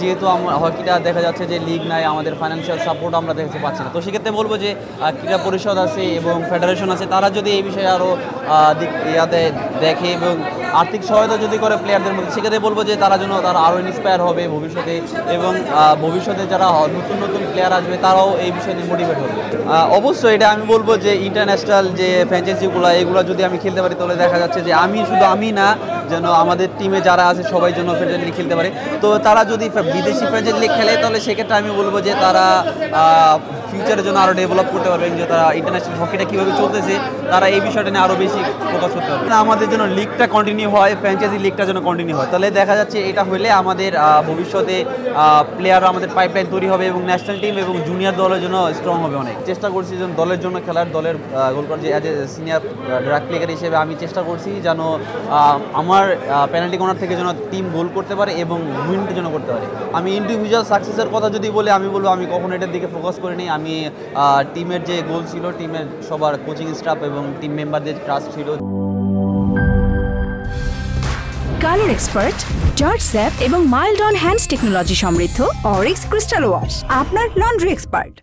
যেহেতু হকিটা দেখা যাচ্ছে যে লিগ নাই, আমাদের ফাইন্যান্সিয়াল সাপোর্ট আমরা দেখতে পাচ্ছি না, তো সেক্ষেত্রে বলবো যে ক্রীড়া পরিষদ আছে এবং ফেডারেশন আছে, তারা যদি এই বিষয়ে আরও ইয়াতে দেখে এবং আর্থিক সহায়তা যদি করে প্লেয়ারদের মধ্যে, সেক্ষেত্রে বলবো যে তারা আরও ইন্সপায়ার হবে ভবিষ্যতে, এবং ভবিষ্যতে যারা নতুন নতুন প্লেয়ার আসবে তারাও এই বিষয়ে নিয়ে মোটিভেট হবে। অবশ্যই এটা আমি বলবো যে ইন্টারন্যাশনাল যে ফ্র্যাঞ্চাইজিগুলো এগুলো যদি আমি খেলতে পারি, তাহলে দেখা যাচ্ছে যে আমি না, যেন আমাদের টিমে যারা আছে সবাই যেন ফ্র্যাঞ্চাইজি লিগ খেলতে পারে। তো তারা যদি বিদেশি ফ্র্যাঞ্চাইজি লিগ খেলে, তাহলে সেক্ষেত্রে আমি বলবো যে তারা ফিউচারের জন্য আরও ডেভেলপ করতে পারবেন, যে তারা ইন্টারন্যাশনাল হকিটা কীভাবে চলতেছে তারা এই বিষয়টা নিয়ে আরও বেশি ফোকাস করতে পারবে। আমাদের জন্য লিগটা কন্টিনিউ হয়, ফ্র্যাঞ্চাইজি লিগটা যেন কন্টিনিউ হয়, তাহলে দেখা যাচ্ছে এটা হলে আমাদের ভবিষ্যতে প্লেয়াররা আমাদের পাইপলাইন তৈরি হবে এবং ন্যাশনাল টিম এবং জুনিয়র দলের জন্য স্ট্রং হবে অনেক। চেষ্টা করছি যেন দলের জন্য খেলার, দলের গোল করার, যে as a senior drug player হিসেবে আমি চেষ্টা করছি যেন আমার পেনাল্টি কর্নার থেকে যেন টিম গোল করতে পারে এবং উইনটা যেন করতে পারে। আমি ইন্ডিভিজুয়াল সাকসেসের কথা যদি বলি, আমি বলবো আমি কখনো এটার দিকে ফোকাস করিনি। আমি টিমের যে গোল ছিল, টিমের সবার কোচিং স্টাফ এবং টিম মেম্বারদের ট্রাস্ট ছিল। কালার এক্সপার্ট, জর্জ স্যাপ এবং মাইল্ড অন হ্যান্ডস টেকনোলজি সমৃদ্ধ অরিক্স ক্রিস্টাল ওয়াশ আপনার লন্ড্রি এক্সপার্ট।